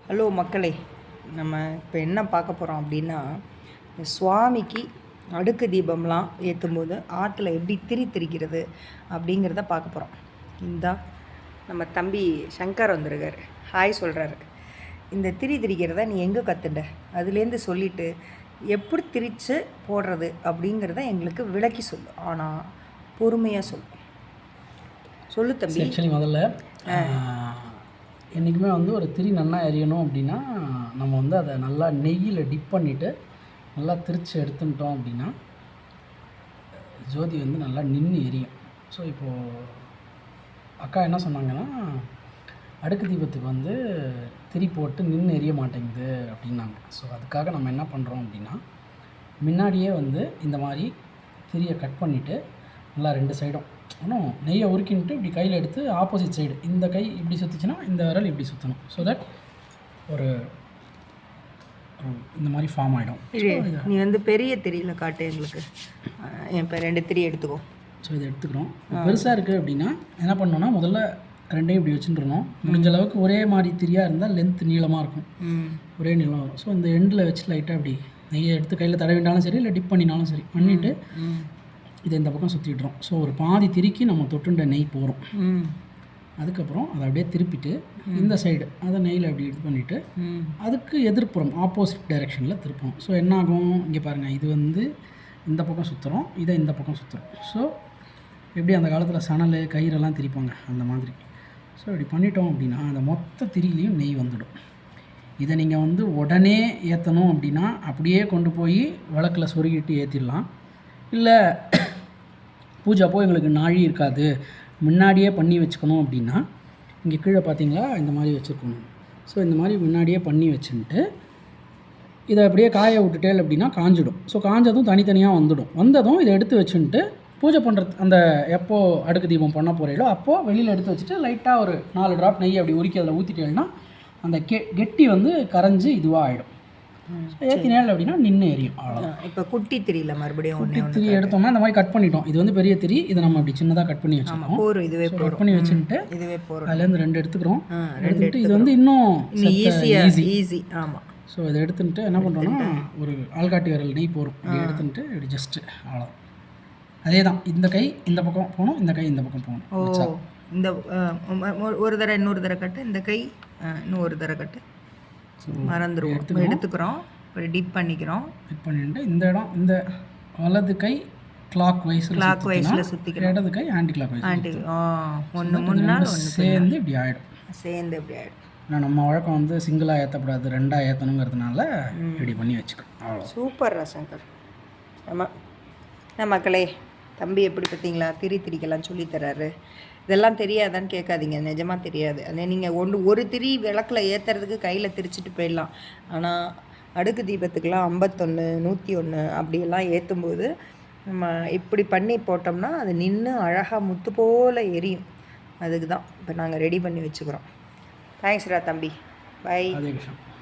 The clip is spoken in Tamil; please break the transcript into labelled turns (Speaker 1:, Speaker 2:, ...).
Speaker 1: ஹலோ மக்களே, நம்ம இப்போ என்ன பார்க்க போகிறோம் அப்படின்னா, சுவாமிக்கு அடுக்கு தீபம்லாம் ஏற்றும்போது ஆற்றுல எப்படி திரிக்கிறது அப்படிங்கிறத பார்க்க போகிறோம். இந்தா நம்ம தம்பி சங்கர் வந்திருக்காரு, ஹாய் சொல்கிறாரு. இந்த திரிக்கிறத நீ எங்கே கற்றுண்ட, அதுலேருந்து சொல்லிவிட்டு எப்படி திரித்து போடுறது அப்படிங்கிறத எங்களுக்கு விளக்கி சொல்லு. ஆனால் பொறுமையாக சொல்லு தம்பி.
Speaker 2: ஆக்சுவலி முதல்ல என்றைக்குமே ஒரு திரி நல்லா எரியணும் அப்படின்னா நம்ம அதை நல்லா நெய்யில் டிப் பண்ணிவிட்டு நல்லா திரித்து எடுத்துட்டோம் அப்படின்னா ஜோதி நல்லா நின்று எரியும். ஸோ இப்போது அக்கா என்ன சொன்னாங்கன்னா, அடுக்கு தீபத்துக்கு திரி போட்டு நின்று எரிய மாட்டேங்குது அப்படின்னாங்க. ஸோ அதுக்காக நம்ம என்ன பண்ணுறோம் அப்படின்னா, முன்னாடியே இந்த மாதிரி திரியை கட் பண்ணிவிட்டு நல்லா ரெண்டு சைடும் இன்னும் நெய்யை உருக்கின்ட்டு இப்படி கையில் எடுத்து ஆப்போசிட் சைடு இந்த கை இப்படி சுற்றுச்சுன்னா இந்த விரல் இப்படி சுற்றணும். ஸோ தட் ஒரு இந்த மாதிரி ஃபார்ம் ஆகிடும்.
Speaker 1: நீ பெரிய திரியில் காட்டு எங்களுக்கு. இப்போ 2 திரி எடுத்துக்கோ.
Speaker 2: ஸோ இதை எடுத்துக்கிறோம். பெருசாக இருக்குது அப்படின்னா என்ன பண்ணோன்னா, முதல்ல ரெண்டையும் இப்படி வச்சுட்டுருணும். முடிஞ்ச அளவுக்கு ஒரே மாதிரி திரியாக இருந்தால் லென்த் நீளமாக இருக்கும், ஒரே நீளம் வரும். ஸோ இந்த எண்டில் வச்சு லைட்டாக அப்படி நெய்யை எடுத்து கையில் தடவினாலும் சரி, இல்லை டிப் பண்ணினாலும் சரி பண்ணிவிட்டு இதை இந்த பக்கம் சுற்றிடுறோம். ஸோ ஒரு பாதி திரிக்கி நம்ம தொட்டுண்ட நெய் போகிறோம். அதுக்கப்புறம் அதை அப்படியே திருப்பிட்டு இந்த சைடு அதை நெய்யில் அப்படி இது பண்ணிவிட்டு அதுக்கு எதிர்ப்புறம் ஆப்போசிட் டைரெக்ஷனில் திருப்போம். ஸோ என்னாகும், இங்கே பாருங்கள், இது இந்த பக்கம் சுற்றுறோம், இதை இந்த பக்கம் சுற்றுறோம். ஸோ எப்படி அந்த காலத்தில் சணல் கயிறெல்லாம் திரிப்பாங்க அந்த மாதிரி. ஸோ இப்படி பண்ணிட்டோம் அப்படின்னா அந்த மொத்த திரியிலையும் நெய் வந்துடும். இதை நீங்கள் உடனே ஏற்றணும் அப்படின்னா அப்படியே கொண்டு போய் விளக்கில் சொருகிட்டு ஏற்றிடலாம். இல்லை பூஜை அப்போ எங்களுக்கு நாழி இருக்காது, முன்னாடியே பண்ணி வச்சுக்கணும் அப்படின்னா இங்கே கீழே பார்த்தீங்களா இந்த மாதிரி வச்சுருக்கணும். ஸோ இந்த மாதிரி முன்னாடியே பண்ணி வச்சுட்டு இதை அப்படியே காய விட்டுட்டேல் அப்படின்னா காஞ்சிடும். ஸோ காஞ்சதும் தனித்தனியாக வந்ததும் இதை எடுத்து வச்சுட்டு பூஜை பண்ணுறது அந்த எப்போ அடுக்கு தீபம் பண்ண போகிறீங்களோ அப்போது வெளியில் எடுத்து வச்சுட்டு லைட்டாக ஒரு 4 ட்ராப் நெய் அப்படி உருக்கி அதில் ஊற்றிட்டேன்னா அந்த கெட்டி கரைஞ்சி இதுவாக ஆகிடும். ஏற்றினேல் அப்படின்னா நின்று எரியும். அவ்வளோதான்.
Speaker 1: இப்போ குட்டி திரியில் மறுபடியும்
Speaker 2: குட்டி திரி எடுத்தோம்னா இந்த மாதிரி கட் பண்ணிட்டோம். இது பெரிய திரி, இதை நம்ம அப்படி சின்னதாக கட் பண்ணி வச்சுருக்கோம்.
Speaker 1: இதுவே
Speaker 2: கட் பண்ணி வச்சுட்டு
Speaker 1: இதுவே போகிறோம்.
Speaker 2: அதுலேருந்து 2 எடுத்துக்கிறோம். எடுத்துகிட்டு இது இன்னும்
Speaker 1: ஈஸி. ஆமாம்.
Speaker 2: ஸோ இதை எடுத்துகிட்டு என்ன பண்ணுறோன்னா, ஒரு ஆள்காட்டி விரல் நெய் போகிறோம். இப்படி எடுத்துகிட்டு இப்படி ஜஸ்ட்டு அவ்வளோ. அதே தான், இந்த கை இந்த பக்கம் போகணும், இந்த கை இந்த பக்கம் போகணும்.
Speaker 1: இந்த ஒரு தடவை இன்னொரு தடவை கட்டு, இந்த கை இன்னும் ஒரு தடவை கட்டு. மறந்துடுவோம். எடுத்துக்கிறோம், அப்புறம் டிப் பண்ணிக்கிறோம்.
Speaker 2: டிப் பண்ணிட்டு இந்த இடம் இந்த வலது கை கிளாக் வைஸில் சுற்றிக்கிறோம், இடது கை ஆன்டி கிளாக் வைஸ்.
Speaker 1: ஒன்று முன்னால் ஒன்று
Speaker 2: சேர்ந்து இப்படி ஆகிடும்.
Speaker 1: நான்
Speaker 2: நம்ம வழக்கம் சிங்கிளாக ஏற்றக்கூடாது, 2ஆக ஏற்றணுங்கிறதுனால இப்படி பண்ணி வச்சுக்கணும். அவ்வளோ.
Speaker 1: சூப்பர் சங்கர். மக்களே, தம்பி எப்படி பார்த்தீங்களா, திரிக்கலாம் சொல்லித்தராரு. இதெல்லாம் தெரியாதான்னு கேட்காதீங்க, நிஜமாக தெரியாது. அதே நீங்கள் ஒரு திரி விளக்கில் ஏற்றுறதுக்கு கையில் திரிச்சிட்டு போயிடலாம். ஆனால் அடுக்கு தீபத்துக்கெலாம் 51, 101 அப்படியெல்லாம் ஏற்றும்போது நம்ம இப்படி பண்ணி போட்டோம்னா அது நின்று அழகாக முத்து போல் எரியும். அதுக்கு தான் இப்போ நாங்கள் ரெடி பண்ணி வச்சுக்கிறோம். தேங்க்ஸ்ரா தம்பி, பை.